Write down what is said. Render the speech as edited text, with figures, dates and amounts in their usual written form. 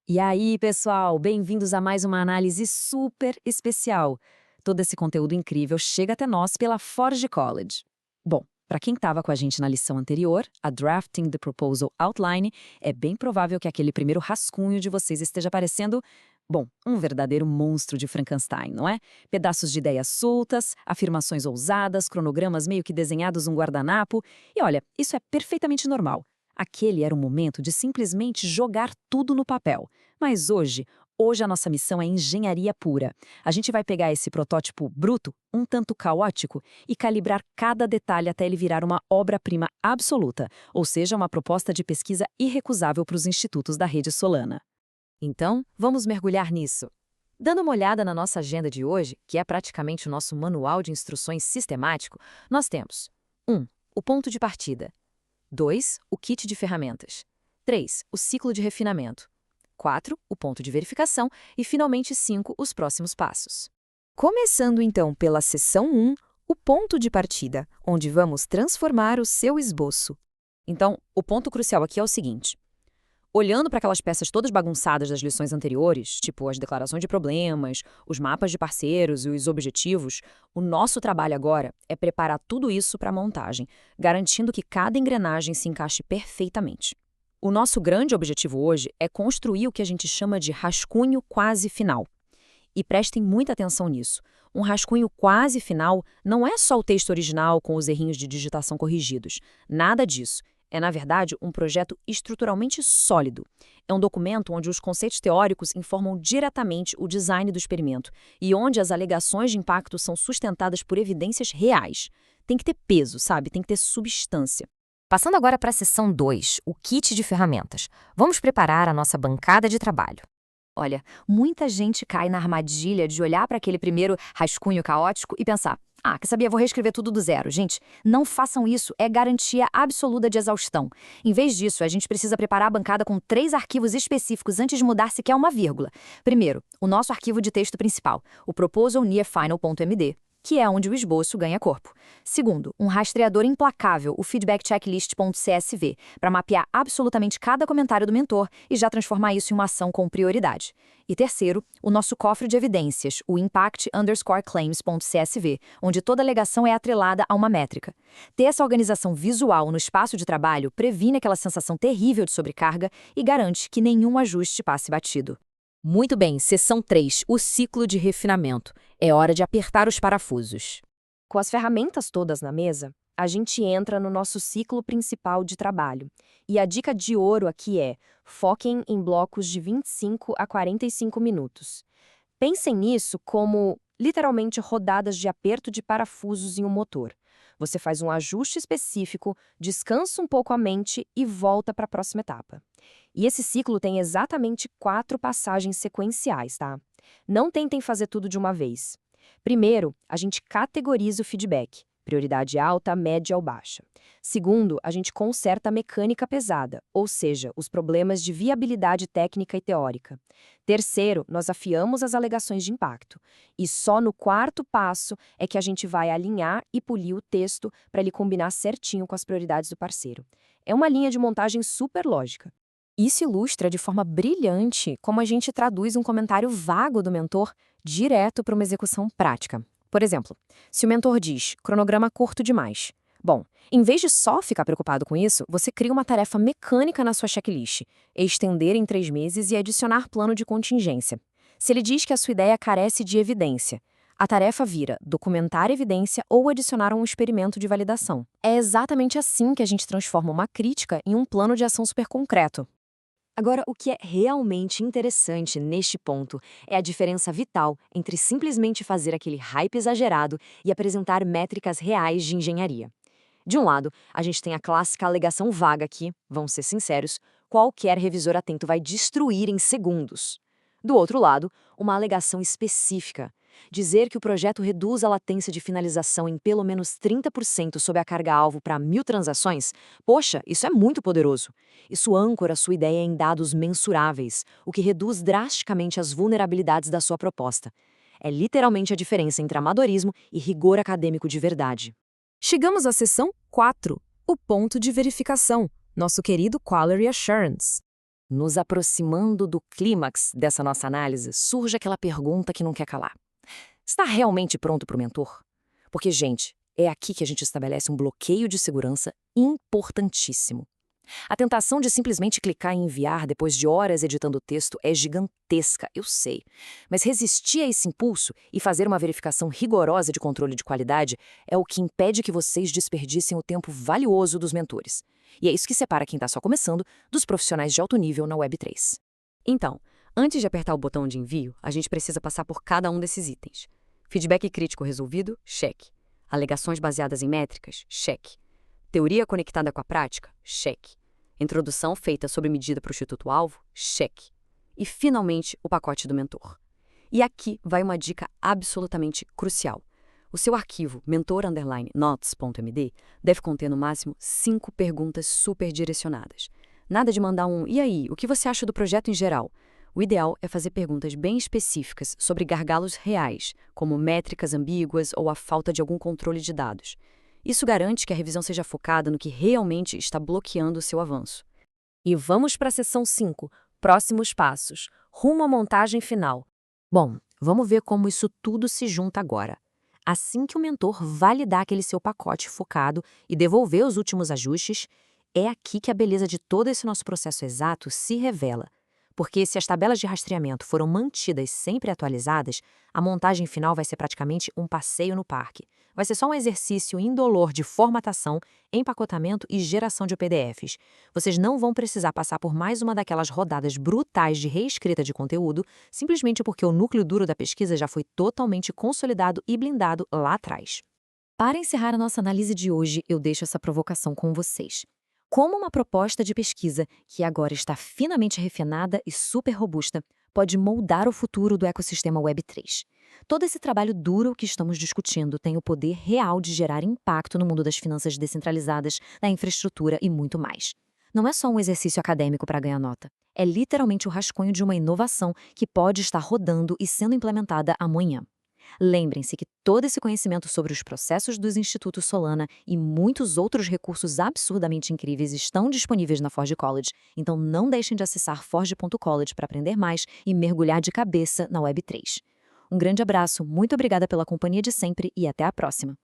E aí, pessoal, bem-vindos a mais uma análise super especial. Todo esse conteúdo incrível chega até nós pela Forge College. Bom, para quem estava com a gente na lição anterior, a Drafting the Proposal Outline, é bem provável que aquele primeiro rascunho de vocês esteja parecendo, bom, um verdadeiro monstro de Frankenstein, não é? Pedaços de ideias soltas, afirmações ousadas, cronogramas meio que desenhados num guardanapo. E olha, isso é perfeitamente normal. Aquele era o momento de simplesmente jogar tudo no papel. Mas hoje a nossa missão é engenharia pura. A gente vai pegar esse protótipo bruto, um tanto caótico, e calibrar cada detalhe até ele virar uma obra-prima absoluta, ou seja, uma proposta de pesquisa irrecusável para os institutos da rede Solana. Então, vamos mergulhar nisso. Dando uma olhada na nossa agenda de hoje, que é praticamente o nosso manual de instruções sistemático, nós temos 1. O ponto de partida. 2. O kit de ferramentas. 3. O ciclo de refinamento. 4. O ponto de verificação. E, finalmente, 5. Os próximos passos. Começando, então, pela seção 1, o ponto de partida, onde vamos transformar o seu esboço. Então, o ponto crucial aqui é o seguinte. Olhando para aquelas peças todas bagunçadas das lições anteriores, tipo as declarações de problemas, os mapas de parceiros e os objetivos, o nosso trabalho agora é preparar tudo isso para a montagem, garantindo que cada engrenagem se encaixe perfeitamente. O nosso grande objetivo hoje é construir o que a gente chama de rascunho quase final. E prestem muita atenção nisso. Um rascunho quase final não é só o texto original com os errinhos de digitação corrigidos. Nada disso. É, na verdade, um projeto estruturalmente sólido. É um documento onde os conceitos teóricos informam diretamente o design do experimento e onde as alegações de impacto são sustentadas por evidências reais. Tem que ter peso, sabe? Tem que ter substância. Passando agora para a seção 2, o kit de ferramentas. Vamos preparar a nossa bancada de trabalho. Olha, muita gente cai na armadilha de olhar para aquele primeiro rascunho caótico e pensar: quer saber, vou reescrever tudo do zero. Gente, não façam isso, é garantia absoluta de exaustão. Em vez disso, a gente precisa preparar a bancada com 3 arquivos específicos antes de mudar sequer uma vírgula. Primeiro, o nosso arquivo de texto principal, o proposal near final.md, que é onde o esboço ganha corpo. Segundo, um rastreador implacável, o feedbackchecklist.csv, para mapear absolutamente cada comentário do mentor e já transformar isso em uma ação com prioridade. E terceiro, o nosso cofre de evidências, o impact_claims.csv, onde toda alegação é atrelada a uma métrica. Ter essa organização visual no espaço de trabalho previne aquela sensação terrível de sobrecarga e garante que nenhum ajuste passe batido. Muito bem, seção 3, o ciclo de refinamento. É hora de apertar os parafusos. Com as ferramentas todas na mesa, a gente entra no nosso ciclo principal de trabalho. E a dica de ouro aqui é: foquem em blocos de 25 a 45 minutos. Pensem nisso como, literalmente, rodadas de aperto de parafusos em um motor. Você faz um ajuste específico, descansa um pouco a mente e volta para a próxima etapa. E esse ciclo tem exatamente 4 passagens sequenciais, tá? Não tentem fazer tudo de uma vez. Primeiro, a gente categoriza o feedback, prioridade alta, média ou baixa. Segundo, a gente conserta a mecânica pesada, ou seja, os problemas de viabilidade técnica e teórica. Terceiro, nós afiamos as alegações de impacto. E só no 4º passo é que a gente vai alinhar e polir o texto para ele combinar certinho com as prioridades do parceiro. É uma linha de montagem super lógica. Isso ilustra de forma brilhante como a gente traduz um comentário vago do mentor direto para uma execução prática. Por exemplo, se o mentor diz cronograma curto demais. Bom, em vez de só ficar preocupado com isso, você cria uma tarefa mecânica na sua checklist, estender em 3 meses e adicionar plano de contingência. Se ele diz que a sua ideia carece de evidência, a tarefa vira documentar evidência ou adicionar um experimento de validação. É exatamente assim que a gente transforma uma crítica em um plano de ação super concreto. Agora, o que é realmente interessante neste ponto é a diferença vital entre simplesmente fazer aquele hype exagerado e apresentar métricas reais de engenharia. De um lado, a gente tem a clássica alegação vaga que, vamos ser sinceros, qualquer revisor atento vai destruir em segundos. Do outro lado, uma alegação específica. Dizer que o projeto reduz a latência de finalização em pelo menos 30% sob a carga-alvo para 1.000 transações, poxa, isso é muito poderoso. Isso âncora sua ideia em dados mensuráveis, o que reduz drasticamente as vulnerabilidades da sua proposta. É literalmente a diferença entre amadorismo e rigor acadêmico de verdade. Chegamos à seção 4, o ponto de verificação, nosso querido Quality Assurance. Nos aproximando do clímax dessa nossa análise, surge aquela pergunta que não quer calar. Está realmente pronto para o mentor? Porque, gente, é aqui que a gente estabelece um bloqueio de segurança importantíssimo. A tentação de simplesmente clicar em enviar depois de horas editando o texto é gigantesca, eu sei. Mas resistir a esse impulso e fazer uma verificação rigorosa de controle de qualidade é o que impede que vocês desperdicem o tempo valioso dos mentores. E é isso que separa quem está só começando dos profissionais de alto nível na Web3. Então, antes de apertar o botão de envio, a gente precisa passar por cada um desses itens. Feedback crítico resolvido? Cheque. Alegações baseadas em métricas? Cheque. Teoria conectada com a prática? Cheque. Introdução feita sob medida para o instituto-alvo? Cheque. E, finalmente, o pacote do mentor. E aqui vai uma dica absolutamente crucial. O seu arquivo mentor_notes.md deve conter no máximo 5 perguntas super direcionadas. Nada de mandar um "e aí, o que você acha do projeto em geral?". O ideal é fazer perguntas bem específicas sobre gargalos reais, como métricas ambíguas ou a falta de algum controle de dados. Isso garante que a revisão seja focada no que realmente está bloqueando o seu avanço. E vamos para a seção 5, próximos passos, rumo à montagem final. Bom, vamos ver como isso tudo se junta agora. Assim que o mentor validar aquele seu pacote focado e devolver os últimos ajustes, é aqui que a beleza de todo esse nosso processo exato se revela. Porque se as tabelas de rastreamento foram mantidas sempre atualizadas, a montagem final vai ser praticamente um passeio no parque. Vai ser só um exercício indolor de formatação, empacotamento e geração de PDFs. Vocês não vão precisar passar por mais uma daquelas rodadas brutais de reescrita de conteúdo, simplesmente porque o núcleo duro da pesquisa já foi totalmente consolidado e blindado lá atrás. Para encerrar a nossa análise de hoje, eu deixo essa provocação com vocês. Como uma proposta de pesquisa, que agora está finamente refinada e super robusta, pode moldar o futuro do ecossistema Web3? Todo esse trabalho duro que estamos discutindo tem o poder real de gerar impacto no mundo das finanças descentralizadas, da infraestrutura e muito mais. Não é só um exercício acadêmico para ganhar nota. É literalmente o rascunho de uma inovação que pode estar rodando e sendo implementada amanhã. Lembrem-se que todo esse conhecimento sobre os processos dos institutos Solana e muitos outros recursos absurdamente incríveis estão disponíveis na Forge College, então não deixem de acessar forge.college para aprender mais e mergulhar de cabeça na Web3. Um grande abraço, muito obrigada pela companhia de sempre e até a próxima!